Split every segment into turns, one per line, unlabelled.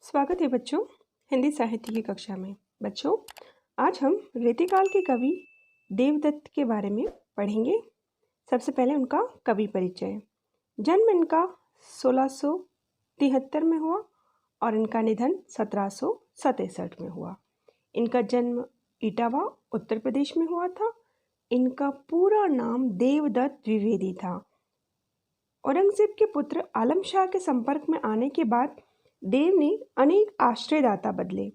स्वागत है बच्चों हिंदी साहित्य की कक्षा में। बच्चों, आज हम रीतिकाल के कवि देवदत्त के बारे में पढ़ेंगे। सबसे पहले उनका कवि परिचय। जन्म इनका 1673 में हुआ और इनका निधन 1767 में हुआ। इनका जन्म इटावा उत्तर प्रदेश में हुआ था। इनका पूरा नाम देवदत्त द्विवेदी था। औरंगजेब के पुत्र आलम शाह के संपर्क में आने के बाद देव ने अनेक आश्रयदाता बदले,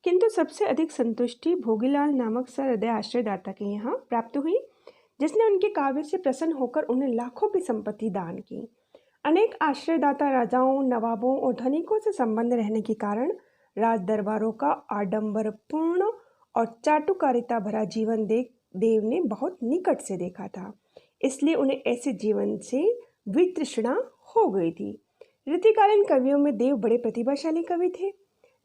किंतु सबसे अधिक संतुष्टि भोगीलाल नामक सहृदय आश्रयदाता के यहाँ प्राप्त हुई, जिसने उनके काव्य से प्रसन्न होकर उन्हें लाखों की संपत्ति दान की। अनेक आश्रयदाता राजाओं, नवाबों और धनिकों से संबंध रहने के कारण राज दरबारों का आडंबरपूर्ण और चाटुकारिता भरा जीवन देख देव ने बहुत निकट से देखा था, इसलिए उन्हें ऐसे जीवन से वितृष्णा हो गई थी। रीतिकालीन कवियों में देव बड़े प्रतिभाशाली कवि थे।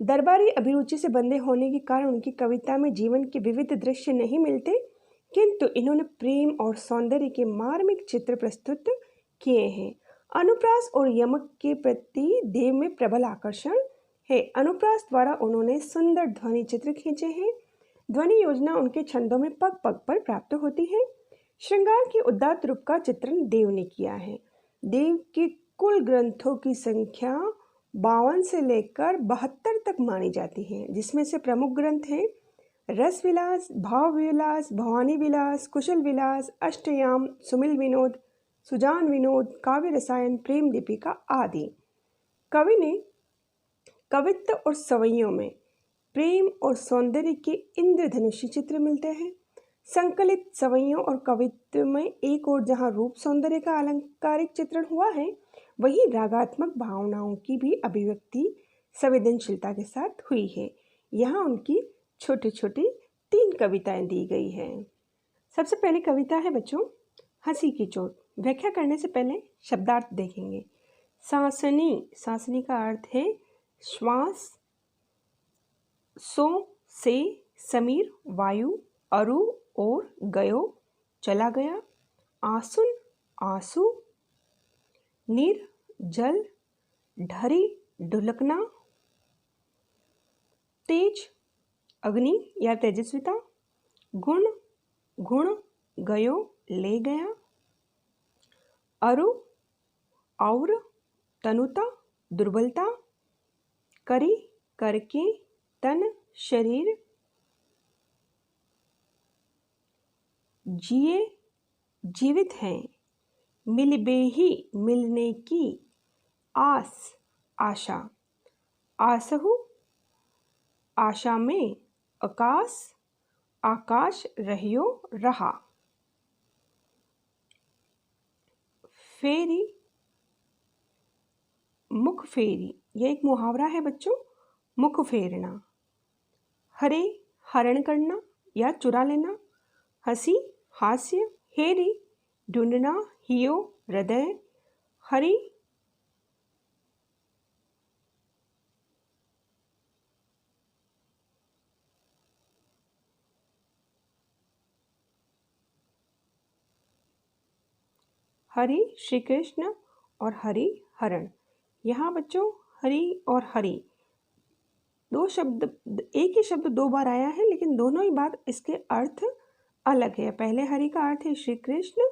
दरबारी अभिरुचि से बंधे होने के कारण उनकी कविता में जीवन के विविध दृश्य नहीं मिलते, किंतु इन्होंने प्रेम और सौंदर्य के मार्मिक चित्र प्रस्तुत किए हैं। अनुप्रास और यमक के प्रति देव में प्रबल आकर्षण है। अनुप्रास द्वारा उन्होंने सुंदर ध्वनि चित्र खींचे हैं। ध्वनि योजना उनके छंदों में पग पग पर प्राप्त होती है। श्रृंगार के उदात्त रूप का चित्रण देव ने किया है। देव के कुल ग्रंथों की संख्या 52 से लेकर 72 तक मानी जाती है, जिसमें से प्रमुख ग्रंथ हैं रस विलास, भाव विलास, भवानी विलास, कुशल विलास, अष्टयाम, सुमिल विनोद, सुजान विनोद, काव्य रसायन, प्रेम दीपिका आदि। कवि ने कवित्व और सवैयों में प्रेम और सौंदर्य के इंद्रधनुषी चित्र मिलते हैं। संकलित सवैयों और कवित्व में एक और जहाँ रूप सौंदर्य का अलंकारिक चित्रण हुआ है, वहीं रागात्मक भावनाओं की भी अभिव्यक्ति संवेदनशीलता के साथ हुई है। यहाँ उनकी छोटी छोटी 3 कविताएं दी गई हैं। सबसे पहली कविता है बच्चों हंसी की चोट। व्याख्या करने से पहले शब्दार्थ देखेंगे। सांसनी, सांसनी का अर्थ है श्वास। सो से समीर वायु, अरु और गयो चला गया। आसुन आंसू, नीर जल, ढरी ढुलकना, तेज अग्नि या तेजस्विता, गुण गुण गयो ले गया। अरु और तनुता दुर्बलता, करी करके तन शरीर, जिए जीवित हैं, मिलबेही मिलने की आस आशा, आसहु आशा में, आकाश आकाश रहियो रहा। फेरी मुख फेरी, यह एक मुहावरा है बच्चों, मुख फेरना। हरे हरण करना या चुरा लेना। हंसी हास्य, हेरी ढूंढना, हियो हृदय, हरि हरि श्री कृष्ण और हरि हरण। यहाँ बच्चों हरि और हरि दो शब्द, एक ही शब्द 2 बार आया है, लेकिन दोनों ही बार इसके अर्थ अलग है। पहले हरि का अर्थ है श्री कृष्ण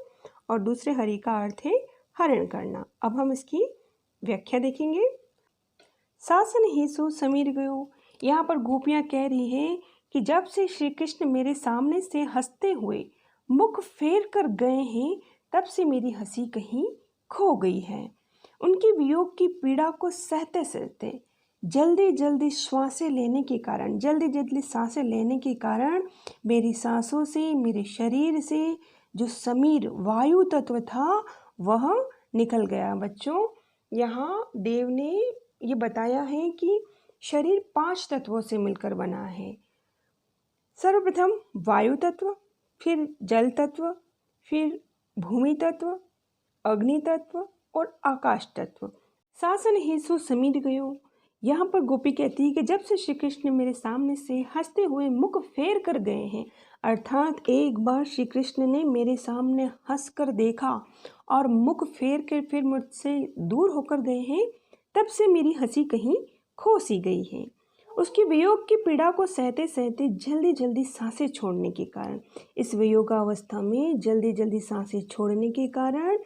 और दूसरे हरि का अर्थ है हरण करना। अब हम इसकी व्याख्या देखेंगे। सासन हेसु समीर गयो, यहाँ पर गोपियाँ कह रही है कि जब से श्री कृष्ण मेरे सामने से हंसते हुए मुख फेर कर गए हैं, तब से मेरी हंसी कहीं खो गई है। उनकी वियोग की पीड़ा को सहते सहते जल्दी जल्दी सांसें लेने के कारण मेरी सांसों से, मेरे शरीर से जो समीर वायु तत्व था वह निकल गया। बच्चों, यहाँ देव ने ये बताया है कि शरीर 5 तत्वों से मिलकर बना है। सर्वप्रथम वायु तत्व, फिर जल तत्व, फिर भूमि तत्व, अग्नि तत्व और आकाश तत्व। सासन हेसु समीर गयो, यहाँ पर गोपी कहती है कि जब से श्री कृष्ण मेरे सामने से हंसते हुए मुख फेर कर गए हैं, अर्थात एक बार श्री कृष्ण ने मेरे सामने हंस कर देखा और मुख फेर कर फिर मुझसे दूर होकर गए हैं, तब से मेरी हंसी कहीं खो सी गई है। उसकी वियोग की पीड़ा को सहते सहते जल्दी जल्दी सांसें छोड़ने के कारण, इस वियोगावस्था में जल्दी जल्दी सांसें छोड़ने के कारण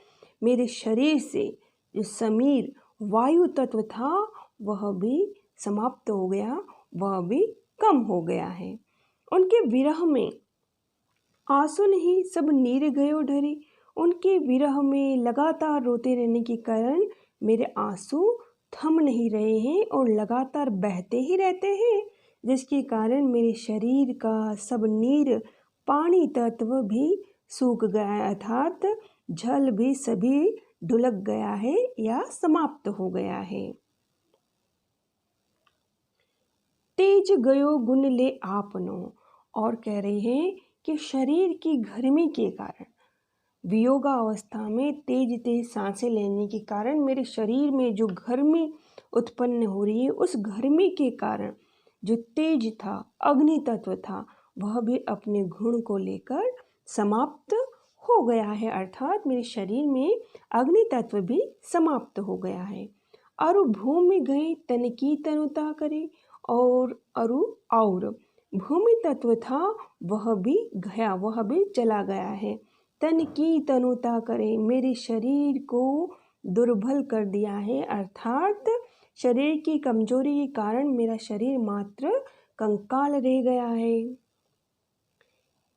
मेरे शरीर से जो समीर वायु तत्व था वह भी समाप्त हो गया, वह भी कम हो गया है। उनके विरह में आंसू नहीं सब नीर गयो ढरी। उनके विरह में लगातार रोते रहने के कारण मेरे आंसू थम नहीं रहे हैं और लगातार बहते ही रहते हैं, जिसके कारण मेरे शरीर का सब नीर पानी तत्व भी सूख गया है, अर्थात जल भी सभी ढुलक गया है या समाप्त हो गया है। तेज गयो गुण ले आपनो, और कह रहे हैं कि शरीर की गर्मी के कारण, वियोगावस्था में तेज तेज सांसें लेने के कारण मेरे शरीर में जो गर्मी उत्पन्न हो रही है, उस गर्मी के कारण जो तेज था, अग्नि तत्व था, वह भी अपने गुण को लेकर समाप्त हो गया है, अर्थात मेरे शरीर में अग्नि तत्व भी समाप्त हो गया है। अरु भूमि गई तन की तनुता करे, और अरु और भूमि तत्व था वह भी गया, वह भी चला गया है। तन की तनुता करे, मेरे शरीर को दुर्बल कर दिया है, अर्थात शरीर की कमजोरी के कारण मेरा शरीर मात्र कंकाल रह गया है।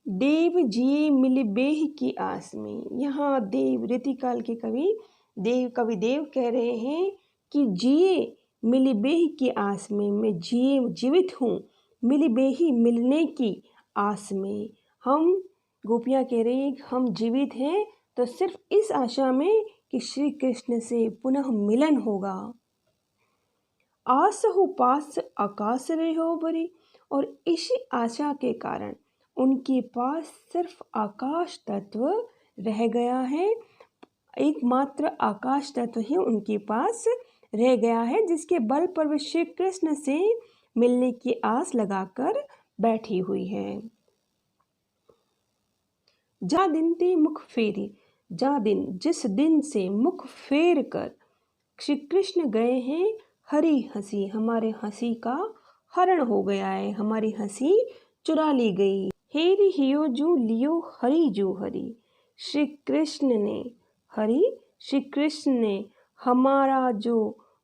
देव जिए मिल बेह की आस में, यहाँ देव रीतिकाल के कवि देव कह रहे हैं कि जिए मिली बेही की आस में, मैं जीवित हूँ मिली बेही मिलने की आस में। हम गोपियाँ कह रही हैं हम जीवित हैं तो सिर्फ इस आशा में कि श्री कृष्ण से पुनः मिलन होगा। आस हो पास आकाश रहे हो बरी, और इसी आशा के कारण उनके पास सिर्फ आकाश तत्व रह गया है, एकमात्र आकाश तत्व ही उनके पास रह गया है, जिसके बल पर वे श्री कृष्ण से मिलने की आस लगाकर बैठी हुई है। जा दिन ते मुख फेरी, जा दिन जिस दिन से मुख फेर कर श्री कृष्ण गए हैं, हरी हंसी हमारे हंसी का हरण हो गया है, हमारी हंसी चुरा ली गई। हेरी हियो जू लियो हरी जू हरी, श्री कृष्ण ने श्री कृष्ण ने हमारा जो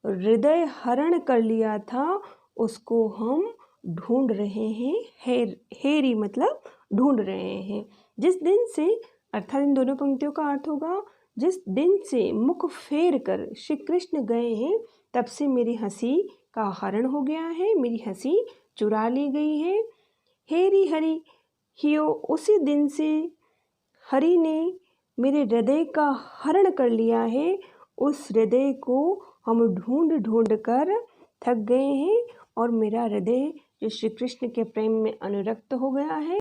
हृदय हरण कर लिया था उसको हम ढूंढ रहे हैं। हेरी मतलब ढूंढ रहे हैं। जिस दिन से, अर्थात इन दोनों पंक्तियों का अर्थ होगा जिस दिन से मुख फेर कर श्री कृष्ण गए हैं तब से मेरी हंसी का हरण हो गया है, मेरी हंसी चुरा ली गई है। हेरी हरि हियो, उसी दिन से हरि ने मेरे हृदय का हरण कर लिया है। उस हृदय को हम ढूंढ ढूंढ कर थक गए हैं और मेरा हृदय जो श्री कृष्ण के प्रेम में अनुरक्त हो गया है।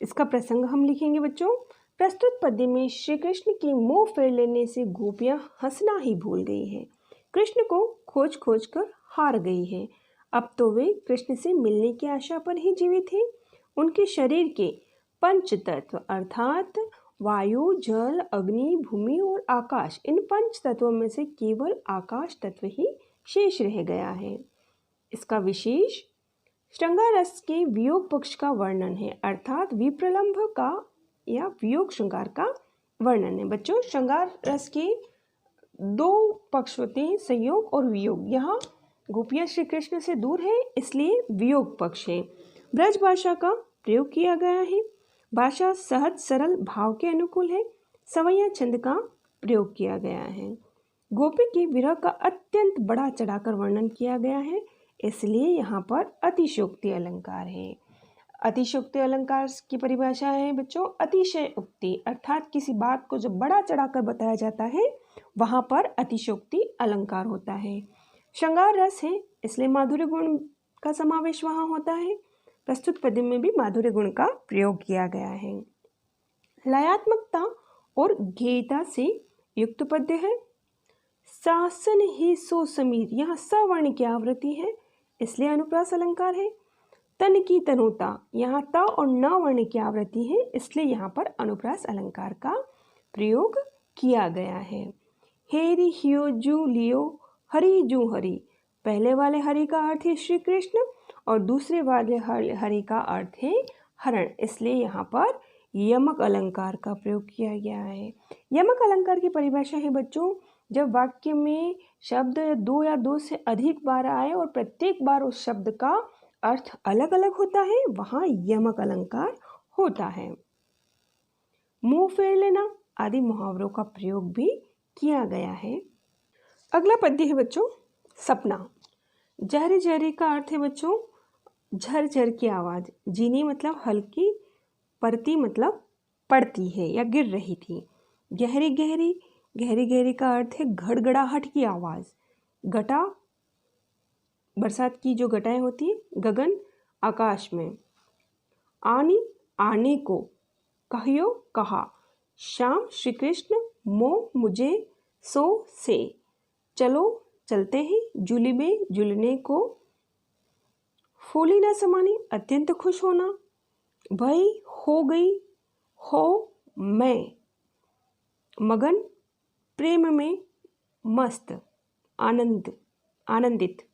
इसका प्रसंग हम लिखेंगे बच्चों। प्रस्तुत पद्य में श्री कृष्ण की मुंह फेर लेने से गोपियां हंसना ही भूल गई हैं। कृष्ण को खोज खोज कर हार गई है। अब तो वे कृष्ण से मिलने की आशा पर ही जीवित हैं। उनके शरीर के पंच तत्व अर्थात वायु, जल, अग्नि, भूमि और आकाश, इन पंच तत्वों में से केवल आकाश तत्व ही शेष रह गया है। इसका विशेष श्रृंगार रस के वियोग पक्ष का वर्णन है, अर्थात विप्रलंभ का या वियोग श्रृंगार का वर्णन है। बच्चों, श्रृंगार रस के दो पक्ष होते हैं, संयोग और वियोग। यहाँ गोपियाँ श्री कृष्ण से दूर है इसलिए वियोग पक्ष है। ब्रज भाषा का प्रयोग किया गया है। भाषा सहज सरल भाव के अनुकूल है। सवैया छंद का प्रयोग किया गया है। गोपी के विरह का अत्यंत बड़ा चढ़ाकर वर्णन किया गया है, इसलिए यहाँ पर अतिशयोक्ति अलंकार है। अतिशयोक्ति अलंकार की परिभाषा है बच्चों अतिशय उक्ति, अर्थात किसी बात को जब बड़ा चढ़ाकर बताया जाता है वहाँ पर अतिशयोक्ति अलंकार होता है। श्रृंगार रस है इसलिए माधुर्य गुण का समावेश वहाँ होता है। प्रस्तुत पद्य में भी माधुर्य गुण का प्रयोग किया गया है। लयात्मकता और गेयता से युक्त पद्य है। शासन ही सो समीर, यहाँ सवर्ण की आवृत्ति है इसलिए अनुप्रास अलंकार है। तन की तनुता, यहाँ त और न वर्ण की आवृत्ति है इसलिए यहाँ पर अनुप्रास अलंकार का प्रयोग किया गया है। हेरी हियो जू लियो हरि जू हरि। पहले वाले हरि का अर्थ है श्री कृष्ण और दूसरे वाले हरि का अर्थ है हरण, इसलिए यहाँ पर यमक अलंकार का प्रयोग किया गया है। यमक अलंकार की परिभाषा है बच्चों, जब वाक्य में शब्द दो या दो से अधिक बार आए और प्रत्येक बार उस शब्द का अर्थ अलग अलग होता है, वहाँ यमक अलंकार होता है। मुंह फेर लेना आदि मुहावरों का प्रयोग भी किया गया है। अगला पद्य है बच्चों सपना। जहरी जहरी का अर्थ है बच्चों झरझर की आवाज़। जीनी मतलब हल्की, परती मतलब पड़ती है या गिर रही थी। गहरी गहरी, गहरी गहरी का अर्थ है घड़घड़ाहट की आवाज़। घटा, बरसात की जो घटाएं होती है, गगन आकाश में। आनी, आने को। कहियो, कहा। श्याम, श्री कृष्ण। मो, मुझे। सो, से। चलो, चलते हैं। जुलिबे, जुलने को। फूली न समानी, अत्यंत खुश होना। भई, हो गई। हो, मैं। मगन, प्रेम में। मस्त, आनंद, आनंदित।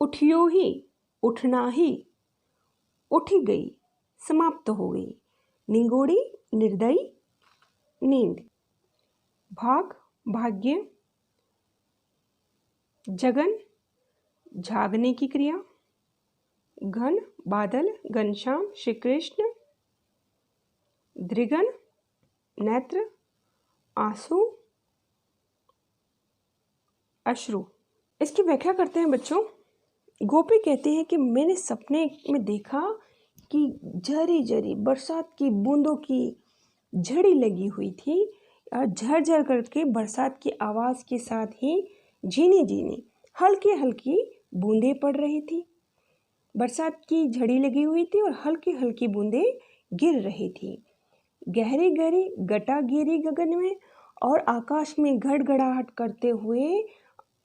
उठियो ही, उठना ही। उठी गई, समाप्त हो गई। निगोड़ी, निर्दयी, नींद। भाग, भाग्य। जगन, जागने की क्रिया। घन, बादल, घनश्याम, श्री कृष्ण। दृगन, नेत्र, आंसू, अश्रु। इसकी व्याख्या करते हैं बच्चों। गोपी कहती है कि मैंने सपने में देखा कि झरी झरी बरसात की बूंदों की झड़ी लगी हुई थी और झरझर करके बरसात की आवाज़ के साथ ही झीनी झीनी हल्की हल्की बूंदें पड़ रही थी। बरसात की झड़ी लगी हुई थी और हल्की हल्की बूंदें गिर रही थी। गहरी गहरी घटा गिरी गगन में और आकाश में घड़घड़ाहट करते हुए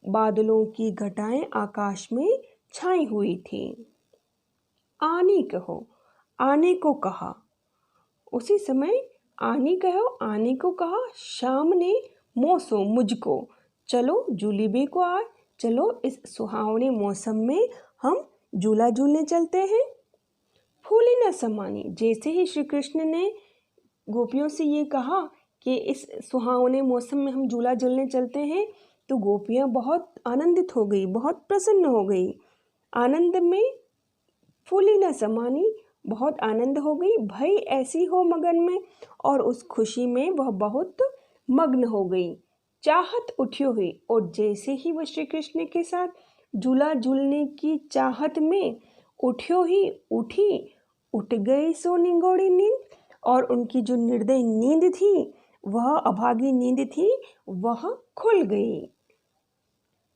बादलों की घटाएं आकाश में छाई हुई थी। आनी कहो, आने को कहा। उसी समय आनी कहो, आने को कहा। शाम ने मौसो, मुझको। चलो जूलीबे को आ, चलो इस सुहावने मौसम में हम झूला झूलने चलते हैं। फूली न समानी, जैसे ही श्री कृष्ण ने गोपियों से ये कहा कि इस सुहावने मौसम में हम झूला झूलने चलते हैं, तो गोपियाँ बहुत आनंदित हो गई, बहुत प्रसन्न हो गई। आनंद में फूली न समानी, बहुत आनंद हो गई। भई ऐसी हो मगन में, और उस खुशी में वह बहुत मग्न हो गई। चाहत उठियो हुई, और जैसे ही वह श्री कृष्ण के साथ झूला झूलने की चाहत में उठियो ही उठी, उठ गई सो निगोड़ी नींद। और उनकी जो निर्दयी नींद थी, वह अभागी नींद थी, वह खुल गई।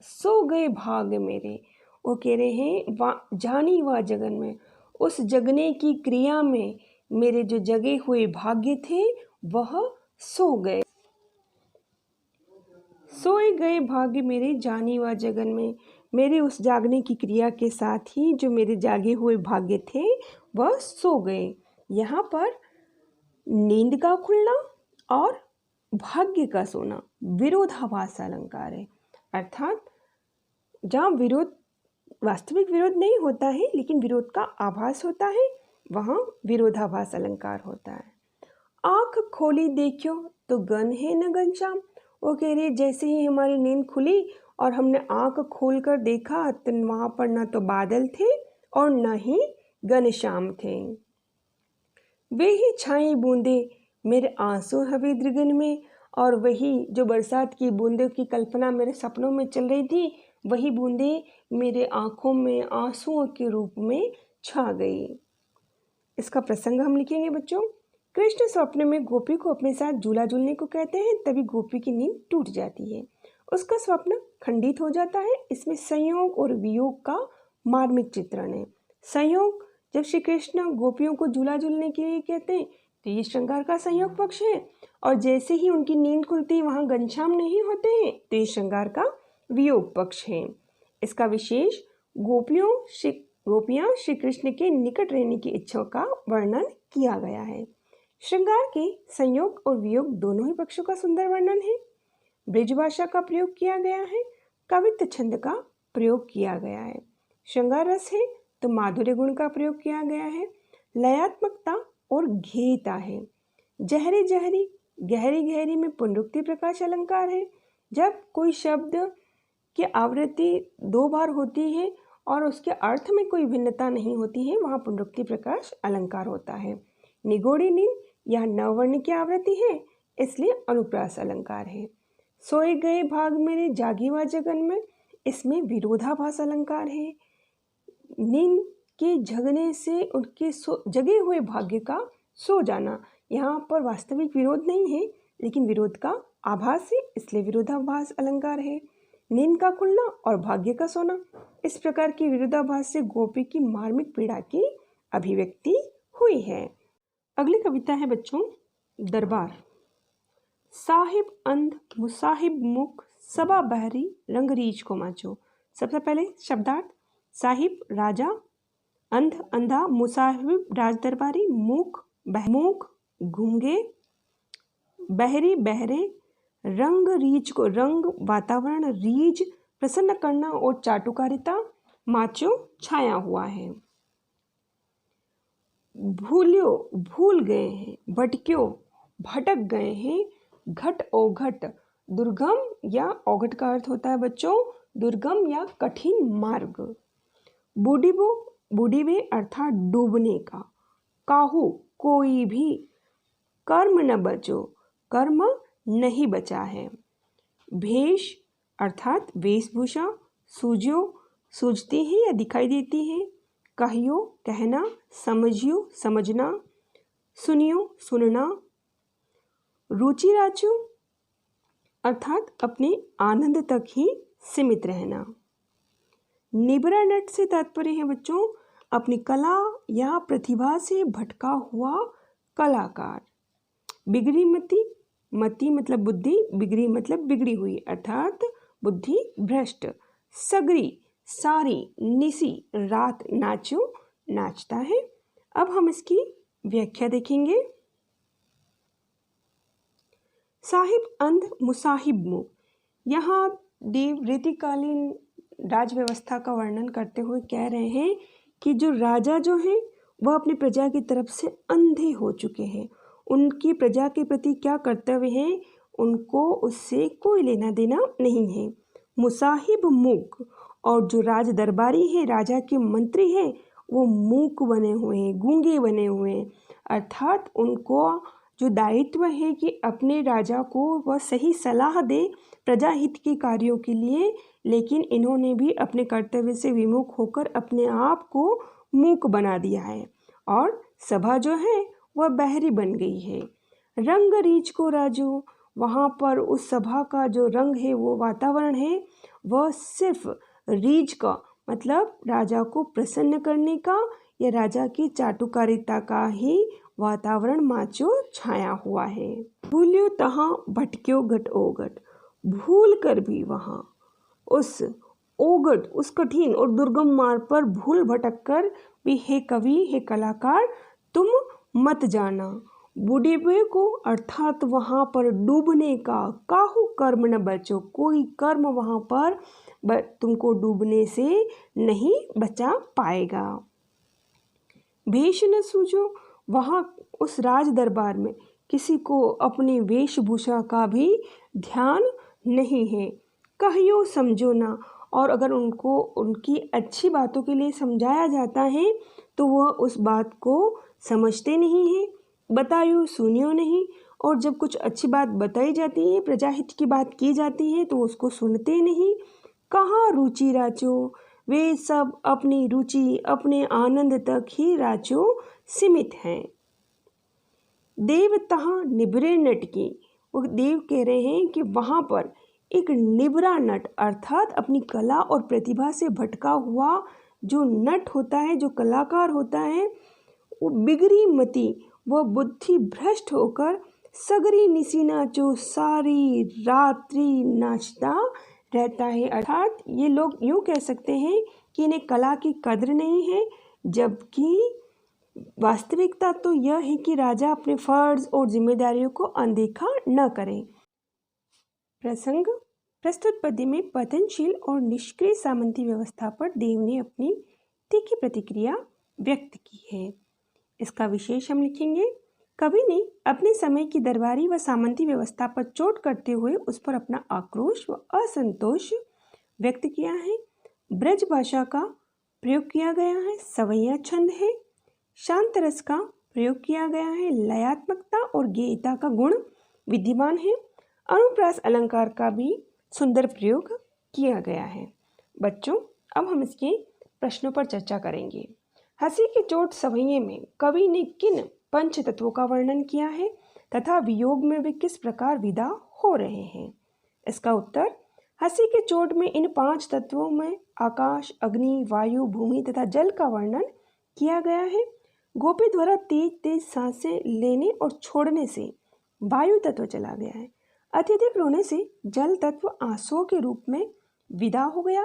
सो गए भाग मेरे, वो कह रहे हैं जानी वा जगन में, उस जगने की क्रिया में मेरे जो जगे हुए भाग्य थे वह सो गए। सोए गए भाग्य मेरे जानी वा जगन में, मेरे उस जागने की क्रिया के साथ ही जो मेरे जागे हुए भाग्य थे वह सो गए। यहाँ पर नींद का खुलना और भाग्य का सोना विरोधाभास अलंकार है। अर्थात जहाँ विरोध, वास्तविक विरोध नहीं होता है लेकिन विरोध का आभास होता है, वहाँ विरोधाभास अलंकार होता है। आँख खोली देखियो तो गन है न घनश्याम, वो कह रही है जैसे ही हमारी नींद खुली और हमने आँख खोल कर देखा तो वहाँ पर न तो बादल थे और न ही घनश्याम थे। वे ही छाई बूंदे मेरे आंसू हवे दृगन में, और वही जो बरसात की बूंदों की कल्पना मेरे सपनों में चल रही थी, वही बूंदें मेरे आँखों में आंसुओं के रूप में छा गई। इसका प्रसंग हम लिखेंगे बच्चों। कृष्ण स्वप्न में गोपी को अपने साथ झूला झूलने को कहते हैं, तभी गोपी की नींद टूट जाती है, उसका स्वप्न खंडित हो जाता है। इसमें संयोग और वियोग का मार्मिक चित्रण है। संयोग, जब श्री कृष्ण गोपियों को झूला झूलने के लिए कहते हैं तो ये श्रृंगार का संयोग पक्ष है, और जैसे ही उनकी नींद खुलती है वहाँ घनश्याम नहीं होते हैं तो ये श्रृंगार का वियोग पक्ष है। इसका विशेष गोपियाँ श्री कृष्ण के निकट रहने की इच्छा का वर्णन किया गया है। श्रृंगार के संयोग और वियोग दोनों ही पक्षों का सुंदर वर्णन है। ब्रिजभाषा का प्रयोग किया गया है, कवित्व छंद का प्रयोग किया गया है। श्रृंगार रस है तो माधुर्य गुण का प्रयोग किया गया है। लयात्मकता और घेयता है। जहरी जहरी, गहरी गहरी में पुनरुक्ति प्रकाश अलंकार है। जब कोई शब्द की आवृत्ति 2 बार होती है और उसके अर्थ में कोई भिन्नता नहीं होती है, वहाँ पुनरुक्ति प्रकाश अलंकार होता है। निगोड़ी नींद यह नववर्ण की आवृत्ति है, इसलिए अनुप्रास अलंकार है। सोए गए भाग मेरे जागी व जगन में, इसमें विरोधाभास अलंकार है। नींद के जगने से उनके जगे हुए भाग्य का सो जाना, यहाँ पर वास्तविक विरोध नहीं है लेकिन विरोध का आभास है, इसलिए विरोधाभास अलंकार है। नींद का खुलना और भाग्य का सोना, इस प्रकार की विरोधाभास से गोपी की मार्मिक पीड़ा की अभिव्यक्ति हुई है। अगली कविता है बच्चों दरबार। साहिब अंध मुसाहिब मुख, सबा बहरी रंग रीछ को माचो। सबसे पहले शब्दार्थ, साहिब राजा, अंध अंधा, मुसाहिब राज दरबारी, मूक मूक गूंगे, बहरी बहरे, रंग रीछ को रंग वातावरण, रीझ प्रसन्न करना और चाटुकारिता, माचो छाया हुआ है। भूल्यो भूल गए हैं, भटक्यो भटक गए हैं, घट ओघट दुर्गम या ओघट का अर्थ होता है बच्चों दुर्गम या कठिन मार्ग। बूढ़ीबो बूढ़ीबे अर्थात डूबने का। काहू कोई भी, कर्म न बचो कर्म नहीं बचा है। भेष अर्थात वेशभूषा, सूझो सूझती है या दिखाई देती है। कहियो कहना, समझियो समझना, सुनियो सुनना। रुचि राचो अर्थात अपने आनंद तक ही सीमित रहना। निबरा नट से तात्पर्य है बच्चों अपनी कला या प्रतिभा से भटका हुआ कलाकार। बिगड़ी मति, मति मतलब बुद्धि, बिगड़ी मतलब बिगड़ी हुई अर्थात बुद्धि भ्रष्ट। सगरी सारी, निसी रात, नाचो नाचता है। अब हम इसकी व्याख्या देखेंगे। साहिब अंध मुसाहिब मुख, यहाँ देव रीतिकालीन राज व्यवस्था का वर्णन करते हुए कह रहे हैं कि जो राजा जो है वह अपनी प्रजा की तरफ से अंधे हो चुके हैं। उनकी प्रजा के प्रति क्या कर्तव्य है उनको उससे कोई लेना देना नहीं है। मुसाहिब मूक, और जो राज दरबारी है राजा के मंत्री हैं वो मूक बने हुए हैं, गूंगे बने हुए हैं, अर्थात उनको जो दायित्व है कि अपने राजा को वह सही सलाह दे प्रजा हित के कार्यों के लिए, लेकिन इन्होंने भी अपने कर्तव्य से विमुख होकर अपने आप को मूक बना दिया है और सभा जो है वह बहरी बन गई है। रंग रीछ को राजो, वहाँ पर उस सभा का जो रंग है वो वातावरण है वह सिर्फ रीछ का मतलब राजा को प्रसन्न करने का या राजा की चाटुकारिता का ही वातावरण माचो छाया हुआ है। भूल्यो तहाँ भटक्यो घट ओघट, भूल कर भी वहाँ उस ओघट उस कठिन और दुर्गम मार्ग पर भूल भटक कर भी हे कवि हे कलाकार तुम मत जाना। बुढ़िबे को अर्थात वहाँ पर डूबने का, काहू कर्म न बचो, कोई कर्म वहाँ पर तुमको डूबने से नहीं बचा पाएगा। भेष न सूझो, वहाँ उस राज दरबार में किसी को अपनी वेशभूषा का भी ध्यान नहीं है। कहियो समझो ना, और अगर उनको उनकी अच्छी बातों के लिए समझाया जाता है तो वह उस बात को समझते नहीं हैं। बतायो सुनियो नहीं, और जब कुछ अच्छी बात बताई जाती है प्रजाहित की बात की जाती है तो उसको सुनते नहीं। कहाँ रुचि राचो, वे सब अपनी रुचि अपने आनंद तक ही राचो सीमित हैं। देव तहाँ निबरे नट की, वो देव कह रहे हैं कि वहाँ पर एक निबरा नट अर्थात अपनी कला और प्रतिभा से भटका हुआ जो नट होता है, जो कलाकार होता है, वो बिगड़ी मति वह बुद्धि भ्रष्ट होकर सगरी निसी नाचो सारी रात्रि नाचता रहता है। अर्थात ये लोग यूँ कह सकते हैं कि इन्हें कला की कद्र नहीं है, जबकि वास्तविकता तो यह है कि राजा अपने फर्ज और जिम्मेदारियों को अनदेखा न करे। प्रसंग। प्रस्तुत पद्य में पतनशील और निष्क्रिय सामंती व्यवस्था पर देव ने अपनी तीखी प्रतिक्रिया व्यक्त की है। इसका विशेष हम लिखेंगे। कवि ने अपने समय की दरबारी व सामंती व्यवस्था पर चोट करते हुए उस पर अपना आक्रोश व असंतोष व्यक्त किया है। ब्रज भाषा का प्रयोग किया गया है, सवैया छंद है, शांत रस का प्रयोग किया गया है, लयात्मकता और गेयता का गुण विद्यमान है। अनुप्रास अलंकार का भी सुंदर प्रयोग किया गया है। बच्चों, अब हम इसके प्रश्नों पर चर्चा करेंगे। हंसी की चोट सवैये में कवि ने किन पंच तत्वों का वर्णन किया है तथा वियोग में वे किस प्रकार विदा हो रहे हैं? इसका उत्तर, हंसी की चोट में इन 5 तत्वों में आकाश, अग्नि, वायु, भूमि तथा जल का वर्णन किया गया है। गोपी द्वारा तेज तेज सांसें लेने और छोड़ने से वायु तत्व चला गया है। अत्यधिक रोने से जल तत्व आंसुओं के रूप में विदा हो गया।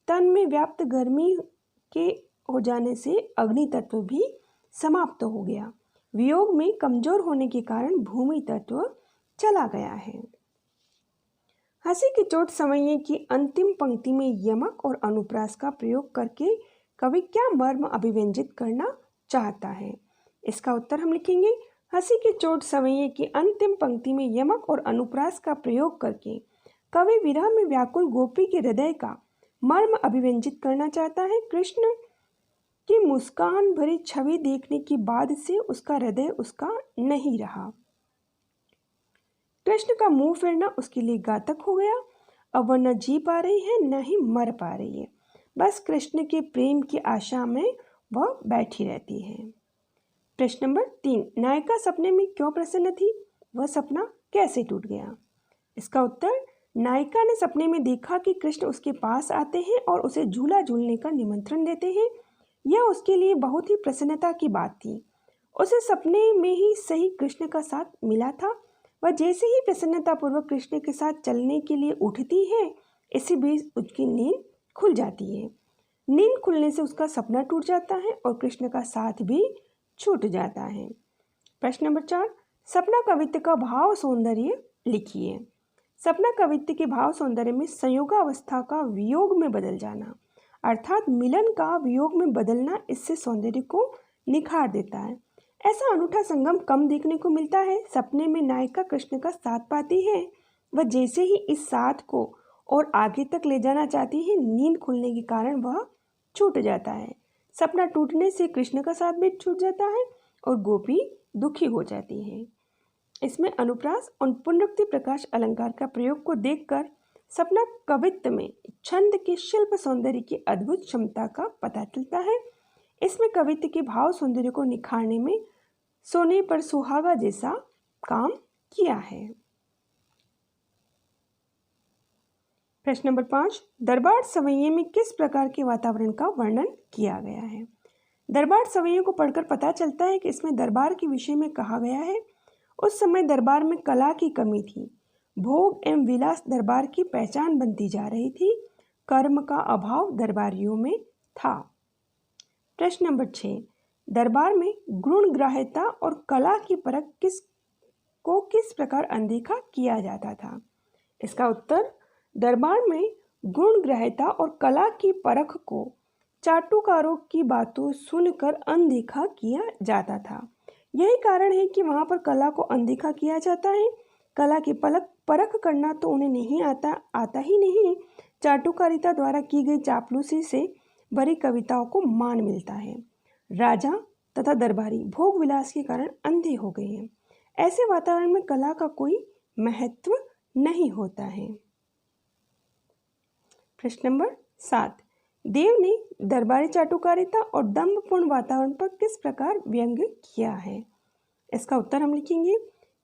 तन में व्याप्त गर्मी के हो जाने से अग्नि तत्व भी समाप्त हो गया। वियोग में कमजोर होने के कारण भूमि तत्व चला गया है। हंसी की चोट सवैये की अंतिम पंक्ति में यमक और अनुप्रास का प्रयोग करके कवि क्या मर्म अभिव्यंजित करना चाहता है? इसका उत्तर हम लिखेंगे। हंसी की चोट सवैये की अंतिम पंक्ति में यमक और अनुप्रास का प्रयोग करके कवि विरह में व्याकुल गोपी के हृदय का मर्म अभिव्यंजित करना चाहता है। कृष्ण की मुस्कान भरी छवि देखने के बाद से उसका हृदय उसका नहीं रहा। कृष्ण का मुंह फेरना उसके लिए घातक हो गया। अब वह न जी पा रही है न ही मर पा रही है, बस कृष्ण के प्रेम की आशा में वह बैठी रहती है। प्रश्न नंबर 3, नायिका सपने में क्यों प्रसन्न थी? वह सपना कैसे टूट गया? इसका उत्तर, नायिका ने सपने में देखा कि कृष्ण उसके पास आते हैं और उसे झूला झूलने का निमंत्रण देते हैं। यह उसके लिए बहुत ही प्रसन्नता की बात थी। उसे सपने में ही सही कृष्ण का साथ मिला था। वह जैसे ही प्रसन्नतापूर्वक कृष्ण के साथ चलने के लिए उठती है, इसी बीच उसकी नींद खुल जाती है। नींद खुलने से उसका सपना टूट जाता है और कृष्ण का साथ भी छूट जाता है। प्रश्न नंबर 4, सपना कवित्व का भाव सौंदर्य लिखिए। सपना कवित्व के भाव सौंदर्य में संयोगावस्था का वियोग में बदल जाना, अर्थात मिलन का वियोग में बदलना, इससे सौंदर्य को निखार देता है। ऐसा अनूठा संगम कम देखने को मिलता है। सपने में नायिका कृष्ण का साथ पाती है। वह जैसे ही इस साथ को और आगे तक ले जाना चाहती है, नींद खुलने के कारण वह छूट जाता है। सपना टूटने से कृष्ण का साथ भी छूट जाता है और गोपी दुखी हो जाती है। इसमें अनुप्रास और पुनरुक्ति प्रकाश अलंकार का प्रयोग को देखकर सपना कवित्व में छंद के शिल्प सौंदर्य की अद्भुत क्षमता का पता चलता है। इसमें कवित्व के भाव सौंदर्य को निखारने में सोने पर सुहागा जैसा काम किया है। प्रश्न नंबर 5, दरबार सवैये में किस प्रकार के वातावरण का वर्णन किया गया है? दरबार सवैये को पढ़कर पता चलता है कि इसमें दरबार के विषय में कहा गया है। उस समय दरबार में कला की कमी थी। भोग एवं विलास दरबार की पहचान बनती जा रही थी। कर्म का अभाव दरबारियों में था। प्रश्न नंबर 6, दरबार में गुणग्राह्यता और कला की परख किस प्रकार अनदेखा किया जाता था? इसका उत्तर, दरबार में गुणग्राह्यता और कला की परख को चाटुकारों की बातों सुनकर अनदेखा किया जाता था। यही कारण है कि वहाँ पर कला को अनदेखा किया जाता है। कला की परख करना तो उन्हें नहीं आता ही नहीं। चाटुकारिता द्वारा की गई चापलूसी से भरी कविताओं को मान मिलता है। राजा तथा दरबारी भोग विलास के कारण अंधे हो गए हैं। ऐसे वातावरण में कला का कोई महत्व नहीं होता है। प्रश्न नंबर 7, देव ने दरबारी चाटुकारिता और दंभपूर्ण वातावरण पर किस प्रकार व्यंग किया है? इसका उत्तर हम लिखेंगे।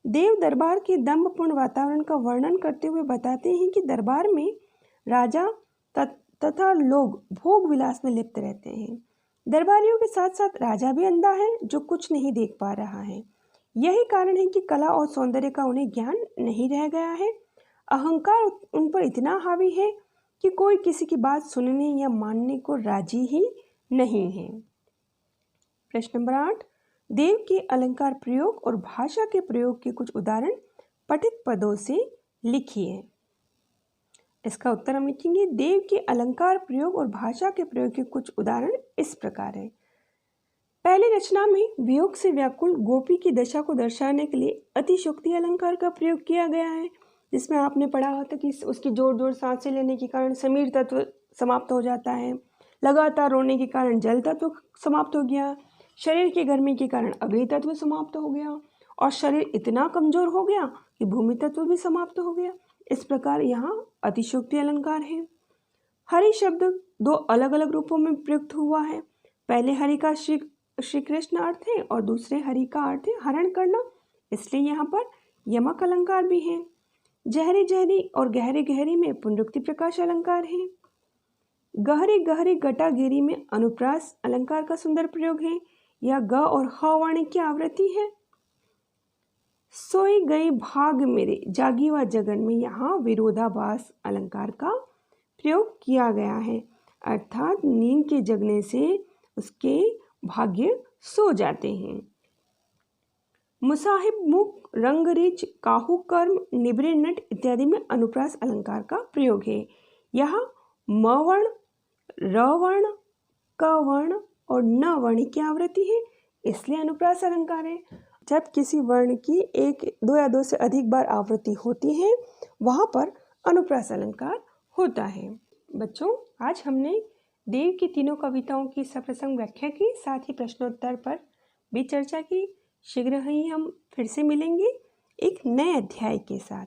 देव दरबार के दंभपूर्ण वातावरण का वर्णन करते हुए बताते हैं कि दरबार में राजा तथा लोग भोग विलास में लिप्त रहते हैं। दरबारियों के साथ साथ राजा भी अंधा है, जो कुछ नहीं देख पा रहा है। यही कारण है कि कला और सौंदर्य का उन्हें ज्ञान नहीं रह गया है। अहंकार उन पर इतना हावी है कि कोई किसी की बात सुनने या मानने को राजी ही नहीं है। प्रश्न नंबर 8, देव के अलंकार प्रयोग और भाषा के प्रयोग के कुछ उदाहरण पठित पदों से लिखिए। इसका उत्तर हम लिखेंगे देव के अलंकार प्रयोग और भाषा के प्रयोग के कुछ उदाहरण इस प्रकार है। पहली रचना में वियोग से व्याकुल गोपी की दशा को दर्शाने के लिए अतिशोक्ति अलंकार का प्रयोग किया गया है, जिसमें आपने पढ़ा था कि उसकी जोर जोर सांसें लेने के कारण समीर तत्व समाप्त हो जाता है, लगातार रोने के कारण जल तत्व समाप्त हो गया, शरीर की गर्मी के कारण अग्नि तत्व समाप्त हो गया और शरीर इतना कमजोर हो गया कि भूमि तत्व भी समाप्त हो गया। इस प्रकार यहाँ अतिशोक्ति अलंकार है। हरि शब्द दो अलग अलग रूपों में प्रयुक्त हुआ है। पहले हरि का श्री कृष्ण अर्थ है और दूसरे हरि का अर्थ है हरण करना, इसलिए यहाँ पर यमक अलंकार भी है। जहरी जहरी और गहरी गहरी में पुनरुक्ति प्रकाश अलंकार है। गहरी गहरी गटागिरी में अनुप्रास अलंकार का सुंदर प्रयोग है। यह ग और ह वाणी की आवृत्ति है। सोई गई भाग मेरे जागी व जगन में यहाँ विरोधाभास अलंकार का प्रयोग किया गया है, अर्थात नींद के जगने से उसके भाग्य सो जाते हैं। मुसाहिब मुख रंग रिच काहू कर्म निबरे नट इत्यादि में अनुप्रास अलंकार का प्रयोग है। यहाँ म वर्ण, र वर्ण, क वर्ण और न वर्ण की आवृत्ति है, इसलिए अनुप्रास अलंकार है। जब किसी वर्ण की एक, दो या दो से अधिक बार आवृत्ति होती है वहाँ पर अनुप्रास अलंकार होता है। बच्चों, आज हमने देव की तीनों कविताओं की सप्रसंग व्याख्या की, साथ ही प्रश्नोत्तर पर भी चर्चा की। शीघ्र ही हम फिर से मिलेंगे एक नए अध्याय के साथ।